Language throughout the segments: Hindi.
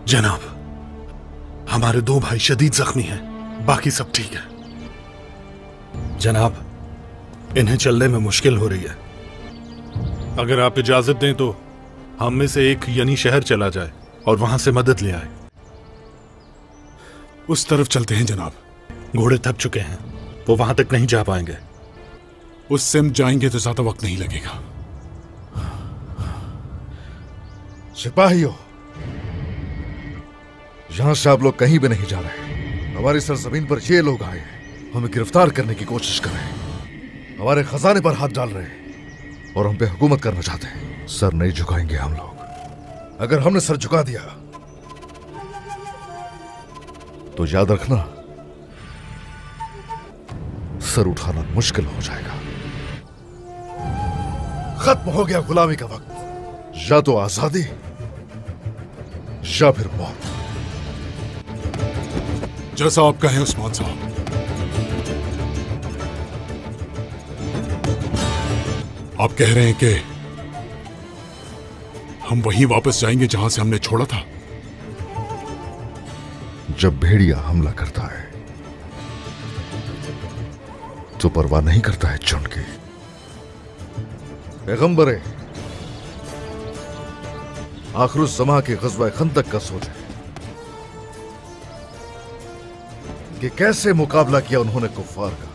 जनाब, हमारे 2 भाई शदीद जख्मी हैं, बाकी सब ठीक है। जनाब, इन्हें चलने में मुश्किल हो रही है। अगर आप इजाजत दें तो हम में से एक यानी शहर चला जाए और वहां से मदद ले आए। उस तरफ चलते हैं जनाब। घोड़े थक चुके हैं, वो वहां तक नहीं जा पाएंगे। उस सिम जाएंगे तो ज्यादा वक्त नहीं लगेगा। सिपाहियों, यहां से आप लोग कहीं भी नहीं जा रहे। हमारी सरजमीन पर ये लोग आए हैं, हमें गिरफ्तार करने की कोशिश कर रहे हैं, हमारे खजाने पर हाथ डाल रहे हैं और हम पे हुकूमत करना चाहते हैं। सर नहीं झुकाएंगे हम लोग। अगर हमने सर झुका दिया तो याद रखना, सर उठाना मुश्किल हो जाएगा। खत्म हो गया गुलामी का वक्त। या तो आजादी या फिर मौत। जैसा आप कहें उस्मान साहब। आप कह रहे हैं कि हम वहीं वापस जाएंगे जहां से हमने छोड़ा था। जब भेड़िया हमला करता है तो परवाह नहीं करता है झुंड की। पैगंबरे, आखिरुज़्ज़मा के ग़ज़वा खंदक का सोच है कि कैसे मुकाबला किया उन्होंने कुफ़ार का।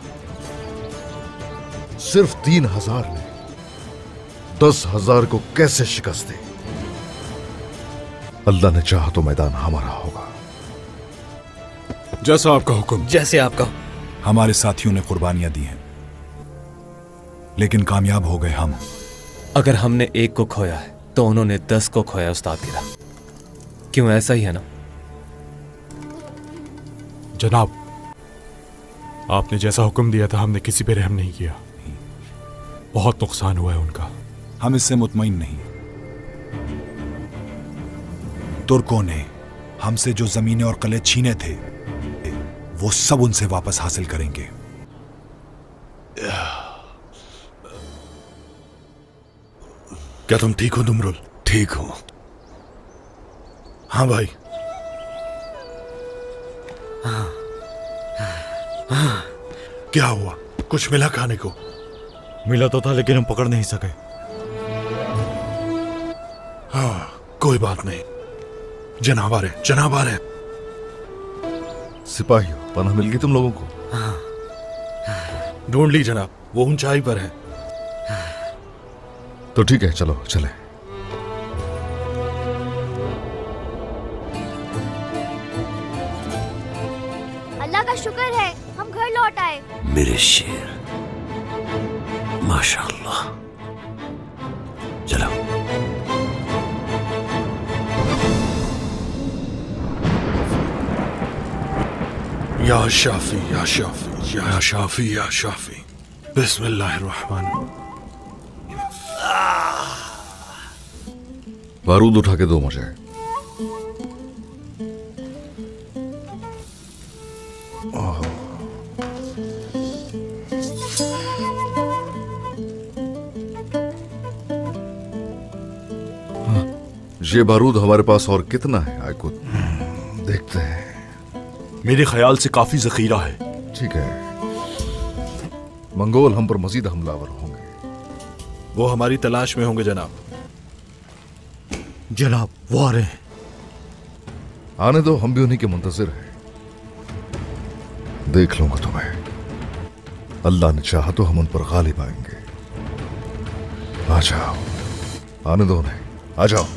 सिर्फ 3000 ने 10,000 को कैसे शिकस्त दी। अल्लाह ने चाहा तो मैदान हमारा होगा। जैसा आपका हुक्म। जैसे आपका। हमारे साथियों ने कुर्बानियां दी हैं, लेकिन कामयाब हो गए हम। अगर हमने एक को खोया है तो उन्होंने 10 को खोया उस्ताद गिरा। क्यों, ऐसा ही है ना? जनाब, आपने जैसा हुक्म दिया था हमने किसी पे रहम नहीं किया। बहुत नुकसान हुआ है उनका। हम इससे मुतमईन नहीं। तुर्कों ने हमसे जो जमीनें और कले छीने थे वो सब उनसे वापस हासिल करेंगे। क्या तुम ठीक हो दुमरुल? ठीक हो? हाँ भाई। क्या हुआ? कुछ मिला खाने को? मिला तो था लेकिन हम पकड़ नहीं सके। हाँ, कोई बात नहीं। जनाब आ रहे, जनाब आ रहे। सिपाहियों, पनाह मिल गई तुम लोगों को? ढूंढ ली जनाब, वो ऊंचाई पर है। तो ठीक है, चलो चले। अल्लाह का शुक्र है हम घर लौट आए। मेरे शेर, माशाअल्लाह। चलो। या शाफी या शाफी या शाफी या शाफी। बिस्मिल्लाहिर्रहमान। बारूद उठा के दो मुझे। ये बारूद हमारे पास और कितना है आयकुत? देखते हैं। मेरे ख्याल से काफी जखीरा है। ठीक है, मंगोल हम पर मजीद हमलावर होंगे। वो हमारी तलाश में होंगे जनाब। जनाब, वो आ रहे हैं। आने दो, हम भी उन्हीं के मुंतजिर हैं। देख लूंगा तुम्हें। अल्लाह ने चाहा तो हम उन पर गालिब आएंगे। आ जाओ, आने दो उन्हें, आ जाओ।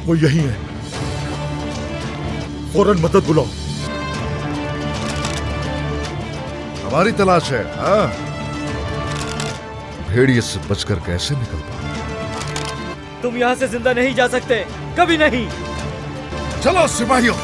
वो यही है, फौरन मदद बुलाओ। हमारी तलाश है। हाँ, भेड़िए से बचकर कैसे निकल पाओ? तुम यहां से जिंदा नहीं जा सकते, कभी नहीं। चलो सिपाहियों।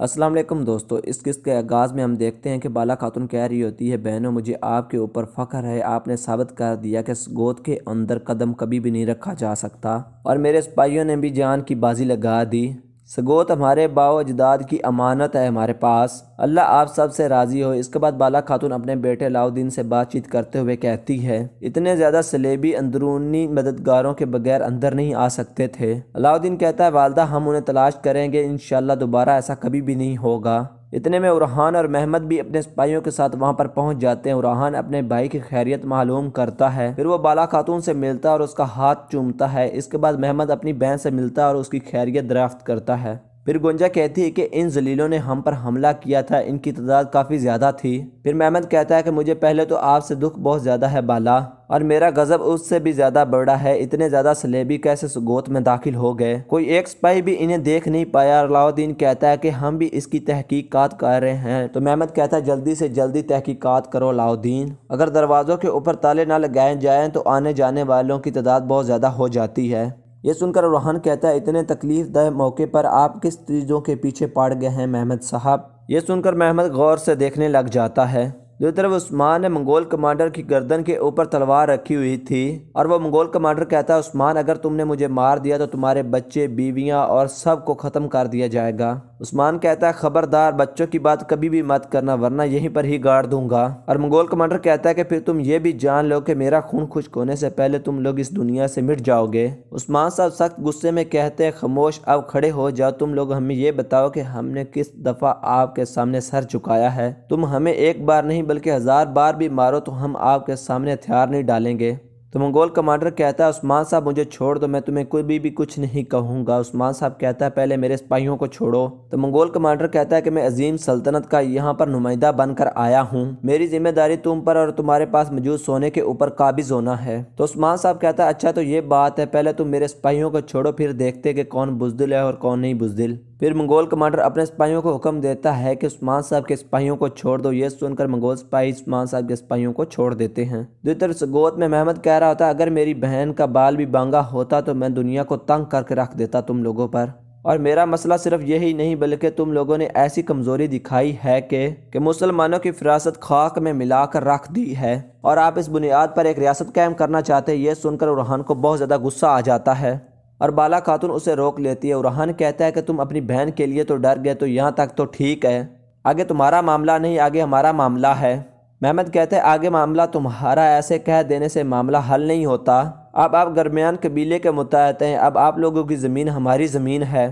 अस्सलाम वालेकुम दोस्तों, इस किस्त के आगाज़ में हम देखते हैं कि बाला खातून कह रही होती है, बहनों मुझे आपके ऊपर फ़ख्र है, आपने साबित कर दिया कि गोद के अंदर कदम कभी भी नहीं रखा जा सकता और मेरे सिपाहियों ने भी जान की बाजी लगा दी। सगोत हमारे बाओ अजदाद की अमानत है हमारे पास, अल्लाह आप सब से राज़ी हो। इसके बाद बाला खातून अपने बेटे अलाउद्दीन से बातचीत करते हुए कहती है, इतने ज़्यादा सलेबी अंदरूनी मददगारों के बगैर अंदर नहीं आ सकते थे। अलाउद्दीन कहता है, वालदा हम उन्हें तलाश करेंगे, इंशाअल्लाह दोबारा ऐसा कभी भी नहीं होगा। इतने में उरहान और महमद भी अपने सिपाहियों के साथ वहां पर पहुंच जाते हैं। उरहान अपने भाई की खैरियत मालूम करता है, फिर वो बाला खातून से मिलता है और उसका हाथ चूमता है। इसके बाद महमद अपनी बहन से मिलता है और उसकी खैरियत दरियाफ्त करता है। फिर गुंजा कहती है कि इन जलीलों ने हम पर हमला किया था, इनकी तादाद काफ़ी ज़्यादा थी। फिर महमद कहता है कि मुझे पहले तो आपसे दुख बहुत ज़्यादा है बाला, और मेरा गज़ब उससे भी ज़्यादा बड़ा है। इतने ज़्यादा सलेबी कैसे सगोत में दाखिल हो गए, कोई एक सिपाही भी इन्हें देख नहीं पाया। अलाउद्दीन कहता है कि हम भी इसकी तहकीकात कर रहे हैं। तो महमद कहता है, जल्दी से जल्दी तहकीकात करो अलाउद्दीन, अगर दरवाज़ों के ऊपर ताले ना लगाए जाएँ तो आने जाने वालों की तादाद बहुत ज़्यादा हो जाती है। ये सुनकर उरहान कहता है, इतने तकलीफ दह मौके पर आप किस चीज़ों के पीछे पड़ गए हैं महमद साहब। ये सुनकर महमद गौर से देखने लग जाता है। दूसरी तरफ उस्मान ने मंगोल कमांडर की गर्दन के ऊपर तलवार रखी हुई थी और वो मंगोल कमांडर कहता है, उस्मान अगर तुमने मुझे मार दिया तो तुम्हारे बच्चे, बीवियां और सब को ख़त्म कर दिया जाएगा। उस्मान कहता है, खबरदार बच्चों की बात कभी भी मत करना वरना यहीं पर ही गाड़ दूंगा। और मंगोल कमांडर कहता है कि फिर तुम ये भी जान लो कि मेरा खून खुश्क होने से पहले तुम लोग इस दुनिया से मिट जाओगे। उस्मान साहब सख्त गुस्से में कहते हैं, खामोश, अब खड़े हो जाओ। तुम लोग हमें ये बताओ कि हमने किस दफ़ा आपके सामने सर झुकाया है। तुम हमें एक बार नहीं बल्कि 1000 बार भी मारो तो हम आपके सामने हथियार नहीं डालेंगे। तो मंगोल कमांडर कहता है, उस्मान साहब मुझे छोड़ दो, मैं तुम्हें कोई भी कुछ नहीं कहूँगा। उस्मान साहब कहता है, पहले मेरे सिपाहियों को छोड़ो। तो मंगोल कमांडर कहता है कि मैं अजीम सल्तनत का यहाँ पर नुमाइंदा बनकर आया हूँ, मेरी जिम्मेदारी तुम पर और तुम्हारे पास मौजूद सोने के ऊपर काबिज होना है। तो उस्मान साहब कहता है, अच्छा तो ये बात है, पहले तुम मेरे सिपाहियों को छोड़ो, फिर देखते कि कौन बुज़दिल है और कौन नहीं बुज़दिल। फिर मंगोल कमांडर अपने सिपाहियों को हुक्म देता है कि उस्मान साहब के सिपाहियों को छोड़ दो। ये सुनकर मंगोल सिपाही उस्मान साहब के सिपाहियों को छोड़ देते हैं। दूसरी तरफ सगोत में महमद कह रहा होता है, अगर मेरी बहन का बाल भी बांगा होता तो मैं दुनिया को तंग करके रख देता तुम लोगों पर। और मेरा मसला सिर्फ यही नहीं बल्कि तुम लोगों ने ऐसी कमज़ोरी दिखाई है कि मुसलमानों की फिरासत खाक में मिलाकर रख दी है और आप इस बुनियाद पर एक रियासत कायम करना चाहते हैं। ये सुनकर उरहान को बहुत ज़्यादा गुस्सा आ जाता है और बाला खातून उसे रोक लेती है। उरहान कहता है कि तुम अपनी बहन के लिए तो डर गए, तो यहाँ तक तो ठीक है, आगे तुम्हारा मामला नहीं, आगे हमारा मामला है। महमद कहते हैं, आगे मामला तुम्हारा, ऐसे कह देने से मामला हल नहीं होता। अब आप दरमियान कबीले के मुताहत हैं, अब आप लोगों की ज़मीन हमारी ज़मीन है,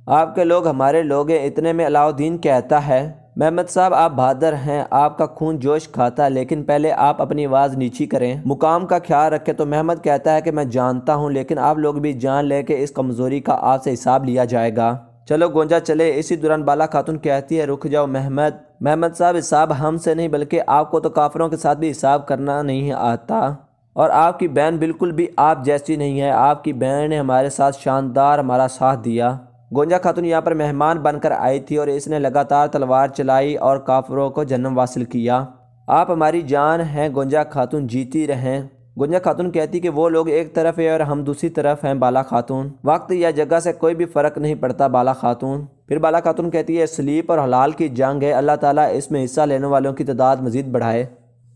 आपके लोग हमारे लोग हैं। इतने में अलाउद्दीन कहता है, महमद साहब आप बहादुर हैं, आपका खून जोश खाता है, लेकिन पहले आप अपनी आवाज़ नीची करें, मुकाम का ख्याल रखें। तो महमद कहता है कि मैं जानता हूं, लेकिन आप लोग भी जान लें कि इस कमज़ोरी का आपसे हिसाब लिया जाएगा। चलो गोंजा चले। इसी दौरान बाला खातून कहती है, रुक जाओ महमद साहब, हिसाब हमसे नहीं बल्कि आपको तो काफिरों के साथ भी हिसाब करना नहीं आता और आपकी बहन बिल्कुल भी आप जैसी नहीं है। आपकी बहन ने हमारे साथ शानदार हमारा साथ दिया। गोंजा खातून यहाँ पर मेहमान बनकर आई थी और इसने लगातार तलवार चलाई और काफिरों को जन्म हासिल किया। आप हमारी जान हैं गोंजा खातून, जीती रहें। गोंजा खातून कहती कि वो लोग एक तरफ है और हम दूसरी तरफ हैं बाला खातून, वक्त या जगह से कोई भी फ़र्क नहीं पड़ता बाला खातून। फिर बाला खातून कहती है, सलीब और हलाल की जंग है, अल्लाह ताला इसमें हिस्सा लेने वालों की तादाद मज़ीद बढ़ाए।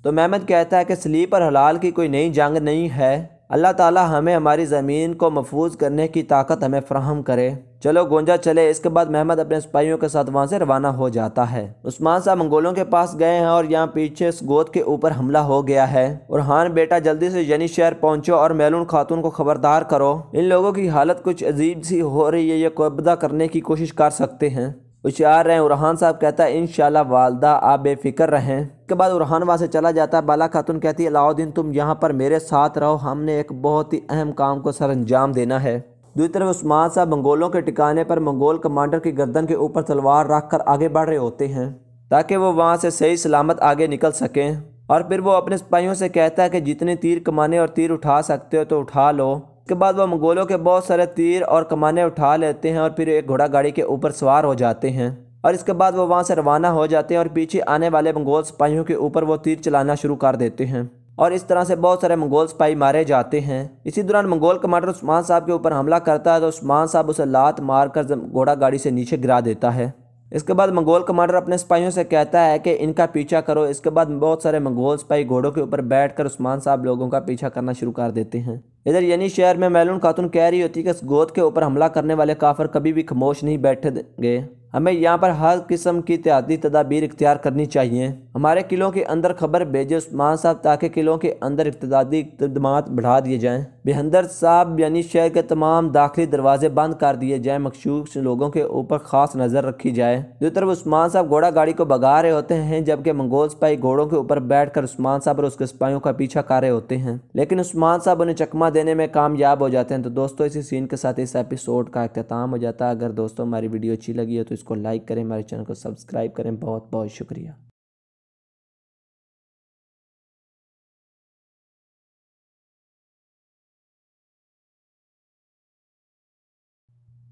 तो महमद कहता है कि सलीब और हलाल की कोई नई जंग नहीं है, अल्लाह ताला हमें हमारी ज़मीन को महफूज करने की ताकत हमें फ़राहम करे। चलो गोंजा चले। इसके बाद महमद अपने सिपाहियों के साथ वहाँ से रवाना हो जाता है। उस्मान साहब मंगोलों के पास गए हैं और यहाँ पीछे सगोत के ऊपर हमला हो गया है। उरहान बेटा जल्दी से यनी शहर पहुँचो और मैलून खातून को खबरदार करो, इन लोगों की हालत कुछ अजीब सी हो रही है, ये कब्जा करने की कोशिश कर सकते हैं, होशियार रहें। उरहान साहब कहता है, इंशाल्लाह वालदा आप बेफिक्र रहें। इसके बाद उरहान वहाँ से चला जाता है। बाला खातून कहती है, अलाउद्दीन तुम यहाँ पर मेरे साथ रहो, हमने एक बहुत ही अहम काम को सर अंजाम देना है। दूसरी तरफ उस्मान साहब मंगोलों के ठिकाने पर मंगोल कमांडर की गर्दन के ऊपर तलवार रखकर आगे बढ़ रहे होते हैं ताकि वो वहाँ से सही सलामत आगे निकल सकें। और फिर वो अपने सिपाहियों से कहता है कि जितने तीर कमाने और तीर उठा सकते हो तो उठा लो। इसके बाद वो मंगोलों के बहुत सारे तीर और कमाने उठा लेते हैं और फिर एक घोड़ा गाड़ी के ऊपर सवार हो जाते हैं और इसके बाद वो वहाँ से रवाना हो जाते हैं और पीछे आने वाले मंगोल सिपाहियों के ऊपर वो तीर चलाना शुरू कर देते हैं और इस तरह से बहुत सारे मंगोल सिपाही मारे जाते हैं। इसी दौरान मंगोल कमांडर उस्मान साहब के ऊपर हमला करता है तो उस्मान साहब उसे लात मारकर घोड़ा गाड़ी से नीचे गिरा देता है। इसके बाद मंगोल कमांडर अपने सिपाहियों से कहता है कि इनका पीछा करो। इसके बाद बहुत सारे मंगोल सिपाही घोड़ों के ऊपर बैठकर उस्मान साहब लोगों का पीछा करना शुरू कर देते हैं। इधर यानी शहर में मैलून खातून कह रही होती है कि इस गोद के ऊपर हमला करने वाले काफिर कभी भी खामोश नहीं बैठेंगे। हमें यहाँ पर हर किस्म की एहतियाती तदाबीर इख्तियार करनी चाहिए। हमारे किलों के अंदर खबर भेजे उस्मान साहब ताकि किलों के अंदर इब्तदाई इक़दामात बढ़ा दिए जाएं। बहंदर साहब यानी शहर के तमाम दाखिली दरवाजे बंद कर दिए जाएं। मखशूस लोगों के ऊपर खास नज़र रखी जाए। दूसरी तरफ उस्मान साहब घोड़ा गाड़ी को भगा रहे होते हैं, जबकि मंगोल सिपाही घोड़ों के ऊपर बैठकर उस्मान साहब और उसके सिपाहियों का पीछा कर रहे होते हैं, लेकिन उस्मान साहब उन्हें चकमा देने में कामयाब हो जाते हैं। तो दोस्तों, इसी सीन के साथ इस एपिसोड का अख्ताम हो जाता है। अगर दोस्तों हमारी वीडियो अच्छी लगी है तो इसको लाइक करें, हमारे चैनल को सब्सक्राइब करें। बहुत बहुत शुक्रिया।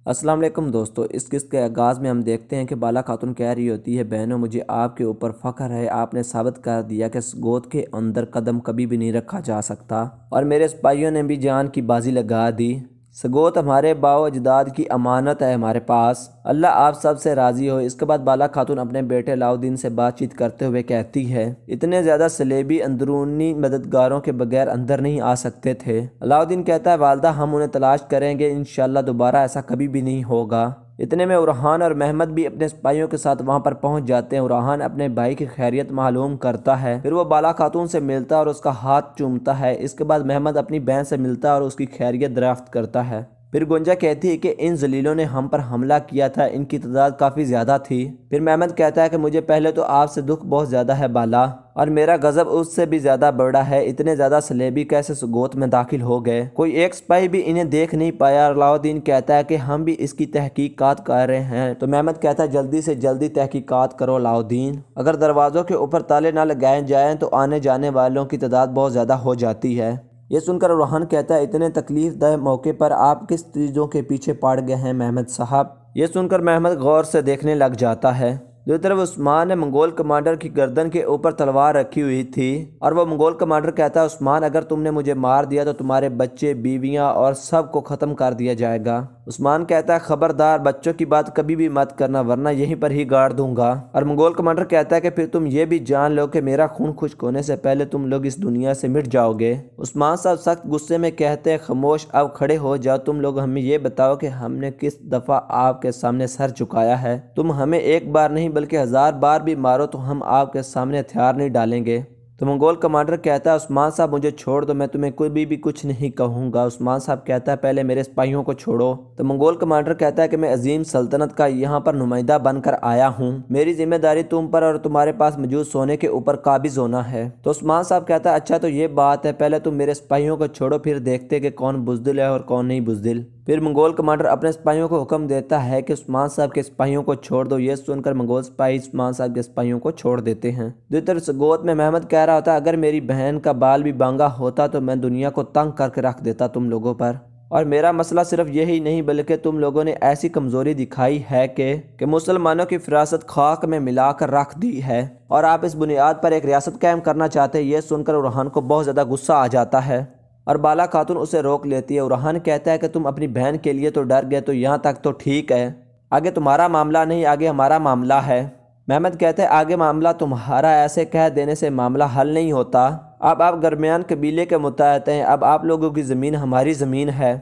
अस्सलाम वालेकुम दोस्तों, इस किस्त के आगाज़ में हम देखते हैं कि बाला खातून कह रही होती है, बहनों मुझे आपके ऊपर फ़ख्र है। आपने साबित कर दिया कि इस गोद के अंदर कदम कभी भी नहीं रखा जा सकता और मेरे सिपाहियों ने भी जान की बाजी लगा दी। सगोत हमारे बाओ अजदाद की अमानत है हमारे पास। अल्लाह आप सब से राज़ी हो। इसके बाद बाला खातून अपने बेटे अलाउद्दीन से बातचीत करते हुए कहती है, इतने ज़्यादा सलेबी अंदरूनी मददगारों के बगैर अंदर नहीं आ सकते थे। अलाउद्दीन कहता है, वालदा हम उन्हें तलाश करेंगे, इंशाअल्लाह दोबारा ऐसा कभी भी नहीं होगा। इतने में उरहान और महमद भी अपने सिपाहियों के साथ वहां पर पहुंच जाते हैं। उरहान अपने भाई की खैरियत मालूम करता है, फिर वो बाला खातून से मिलता है और उसका हाथ चूमता है। इसके बाद महमद अपनी बहन से मिलता है और उसकी खैरियत दरियाफ्त करता है। फिर गुंजा कहती है कि इन जलीलों ने हम पर हमला किया था, इनकी तादाद काफ़ी ज़्यादा थी। फिर महमद कहता है कि मुझे पहले तो आपसे दुख बहुत ज़्यादा है बाला, और मेरा गज़ब उससे भी ज़्यादा बड़ा है। इतने ज़्यादा सलेबी कैसे सुगोत में दाखिल हो गए, कोई एक सिपाही भी इन्हें देख नहीं पाया। अलाउद्दीन कहता है कि हम भी इसकी तहकीकात कर रहे हैं। तो महमद कहता है, जल्दी से जल्दी तहकीकात करो अलाउद्दीन। अगर दरवाज़ों के ऊपर ताले ना लगाए जाएँ तो आने जाने वालों की तादाद बहुत ज़्यादा हो जाती है। ये सुनकर उरहान कहता है, इतने तकलीफ़दह मौके पर आप किस चीज़ों के पीछे पड़ गए हैं महमद साहब। ये सुनकर महमद गौर से देखने लग जाता है। दूसरी तरफ उस्मान ने मंगोल कमांडर की गर्दन के ऊपर तलवार रखी हुई थी और वो मंगोल कमांडर कहता है, उस्मान अगर तुमने मुझे मार दिया तो तुम्हारे बच्चे, बीवियां और सब को ख़त्म कर दिया जाएगा। उस्मान कहता है, खबरदार बच्चों की बात कभी भी मत करना वरना यहीं पर ही गाड़ दूंगा। और मंगोल कमांडर कहता है कि फिर तुम ये भी जान लो कि मेरा खून खुश्क होने से पहले तुम लोग इस दुनिया से मिट जाओगे। उस्मान साहब सख्त गुस्से में कहते हैं, खामोश, अब खड़े हो जाओ। तुम लोग हमें ये बताओ कि हमने किस दफ़ा आपके सामने सर झुकाया है। तुम हमें एक बार नहीं बल्कि 1000 बार भी मारो तो हम आपके सामने हथियार नहीं डालेंगे। तो मंगोल कमांडर कहता है, उस्मान साहब मुझे छोड़ दो, मैं तुम्हें कोई भी कुछ नहीं कहूँगा। उस्मान साहब कहता है, पहले मेरे सिपाहियों को छोड़ो। तो मंगोल कमांडर कहता है कि मैं अजीम सल्तनत का यहाँ पर नुमाइंदा बनकर आया हूँ, मेरी जिम्मेदारी तुम पर और तुम्हारे पास मौजूद सोने के ऊपर काबिज होना है। तो उस्मान साहब कहता है, अच्छा तो ये बात है, पहले तुम मेरे सिपाहियों को छोड़ो, फिर देखते कि कौन बुज़दिल है और कौन नहीं बुज़दिल। फिर मंगोल कमांडर अपने सिपाहियों को हुक्म देता है कि उस्मान साहब के सिपाहियों को छोड़ दो। ये सुनकर मंगोल सिपाही उस्मान साहब के सिपाहियों को छोड़ देते हैं। दूसरी तरफ सगोत में महमद कह रहा होता है, अगर मेरी बहन का बाल भी बांगा होता तो मैं दुनिया को तंग करके रख देता तुम लोगों पर। और मेरा मसला सिर्फ यही नहीं बल्कि तुम लोगों ने ऐसी कमज़ोरी दिखाई है कि मुसलमानों की फिरासत खाक में मिलाकर रख दी है और आप इस बुनियाद पर एक रियासत कायम करना चाहते हैं। यह सुनकर उरहान को बहुत ज़्यादा गुस्सा आ जाता है और बाला खातून उसे रोक लेती है। उरहान कहता है कि तुम अपनी बहन के लिए तो डर गए, तो यहाँ तक तो ठीक है, आगे तुम्हारा मामला नहीं, आगे हमारा मामला है। महमद कहते हैं, आगे मामला तुम्हारा, ऐसे कह देने से मामला हल नहीं होता। अब आप दरमियान कबीले के मुताहत हैं, अब आप लोगों की ज़मीन हमारी ज़मीन है,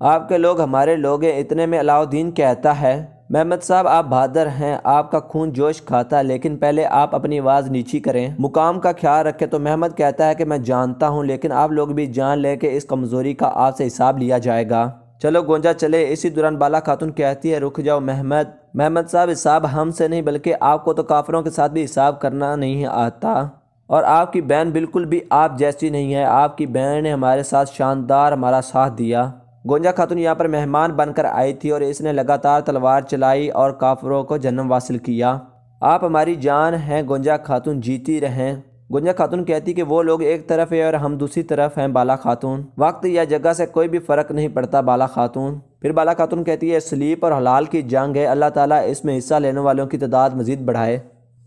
आपके लोग हमारे लोग हैं। इतने में अलाउद्दीन कहता है, महमद साहब आप बहादुर हैं, आपका खून जोश खाता है, लेकिन पहले आप अपनी आवाज़ नीची करें, मुकाम का ख्याल रखें। तो महमद कहता है कि मैं जानता हूं, लेकिन आप लोग भी जान लें कि इस कमज़ोरी का आपसे हिसाब लिया जाएगा। चलो गोंजा चले। इसी दौरान बाला खातून कहती है, रुक जाओ महमद साहब, हिसाब हमसे नहीं बल्कि आपको तो काफिरों के साथ भी हिसाब करना नहीं आता और आपकी बहन बिल्कुल भी आप जैसी नहीं है। आपकी बहन ने हमारे साथ शानदार हमारा साथ दिया। गोंजा खातून यहाँ पर मेहमान बनकर आई थी और इसने लगातार तलवार चलाई और काफिरों को जन्म हासिल किया। आप हमारी जान हैं गोंजा खातून, जीती रहें। गोंजा खातून कहती कि वो लोग एक तरफ है और हम दूसरी तरफ हैं बाला खातून, वक्त या जगह से कोई भी फ़र्क नहीं पड़ता बाला खातून। फिर बाला खातून कहती है, सलीब और हलाल की जंग है, अल्लाह ताला इसमें हिस्सा लेने वालों की तादाद मज़ीद बढ़ाए।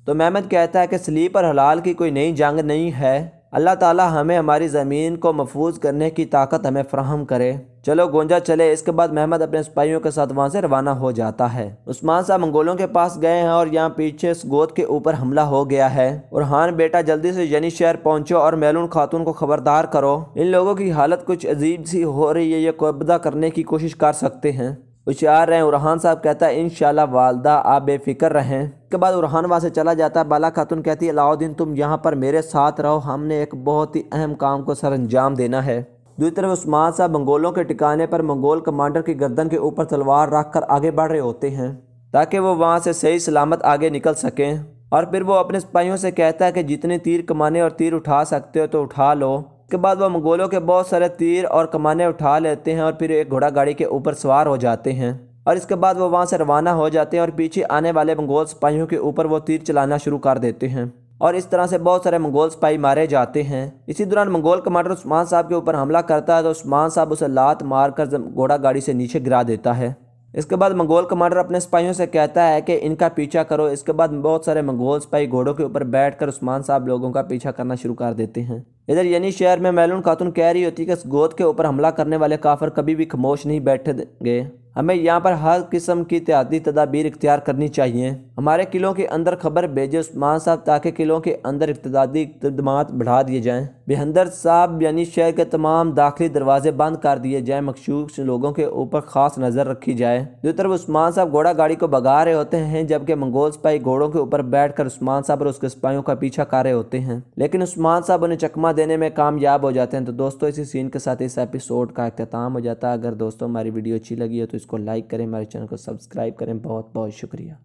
तो महमद कहता है कि सलीब और हलाल की कोई नई जंग नहीं है, अल्लाह ताला हमें हमारी ज़मीन को महफूज करने की ताकत हमें फ़राहम करे। चलो गोंजा चले। इसके बाद महमद अपने सिपाहियों के साथ वहाँ से रवाना हो जाता है। उस्मान साहब मंगोलों के पास गए हैं और यहाँ पीछे इस गोद के ऊपर हमला हो गया है। उरहान बेटा जल्दी से यनी शहर पहुँचो और मैलून खातून को खबरदार करो। इन लोगों की हालत कुछ अजीब सी हो रही है, ये कब्जा करने की कोशिश कर सकते हैं। होशियार रहें। उरहान साहब कहता है इंशाल्लाह वालदा आप बेफिक्र रहें। के बाद उरहान वहाँ से चला जाता है। बाला खातून कहती है अलाउद्दीन तुम यहाँ पर मेरे साथ रहो, हमने एक बहुत ही अहम काम को सर अंजाम देना है। दूसरी तरफ उस्मान साहब मंगोलों के ठिकाने पर मंगोल कमांडर की गर्दन के ऊपर तलवार रख कर आगे बढ़ रहे होते हैं ताकि वो वहाँ से सही सलामत आगे निकल सकें। और फिर वो अपने सिपाहियों से कहता है कि जितने तीर कमाने और तीर उठा सकते हो तो उठा लो। उसके बाद वो मंगोलों के बहुत सारे तीर और कमाने उठा लेते हैं और फिर एक घोड़ा गाड़ी के ऊपर सवार हो जाते हैं। और इसके बाद वो वहाँ से रवाना हो जाते हैं और पीछे आने वाले मंगोल सिपाहियों के ऊपर वो तीर चलाना शुरू कर देते हैं। और इस तरह से बहुत सारे मंगोल सिपाही मारे जाते हैं। इसी दौरान मंगोल कमांडर उस्मान साहब के ऊपर हमला करता है तो उस्मान साहब उसे लात मारकर घोड़ा गाड़ी से नीचे गिरा देता है। इसके बाद मंगोल कमांडर अपने सिपाहियों से कहता है कि इनका पीछा करो। इसके बाद बहुत सारे मंगोल सिपाही घोड़ों के ऊपर बैठकर उस्मान साहब लोगों का पीछा करना शुरू कर देते हैं। इधर यनी शहर में मैलून खातून कह रही होती है कि इस गोद के ऊपर हमला करने वाले काफिर कभी भी खामोश नहीं बैठेंगे। हमें यहाँ पर हर किस्म की एहतियाती तदाबीर इख्तियार करनी चाहिए। हमारे किलों के अंदर खबर भेजे उस्मान साहब ताकि किलों के अंदर इब्तदाई इक़दामात बढ़ा दिए जाएँ। बेहंदर साहब यानी शहर के तमाम दाखिली दरवाजे बंद कर दिए जाएँ। मखशूस लोगों के ऊपर खास नज़र रखी जाए। दूसरी तरफ उस्मान साहब घोड़ा गाड़ी को भगा रहे होते हैं जबकि मंगोल सिपाही घोड़ों के ऊपर बैठकर उस्मान साहब और उसके सिपाहियों का पीछा कर रहे होते हैं, लेकिन उस्मान साहब उन्हें चकमा देने में कामयाब हो जाते हैं। तो दोस्तों इसी सीन के साथ इस एपिसोड का अख्ताम हो जाता है। अगर दोस्तों हमारी वीडियो अच्छी लगी है तो इसको लाइक करें, हमारे चैनल को सब्सक्राइब करें। बहुत बहुत शुक्रिया।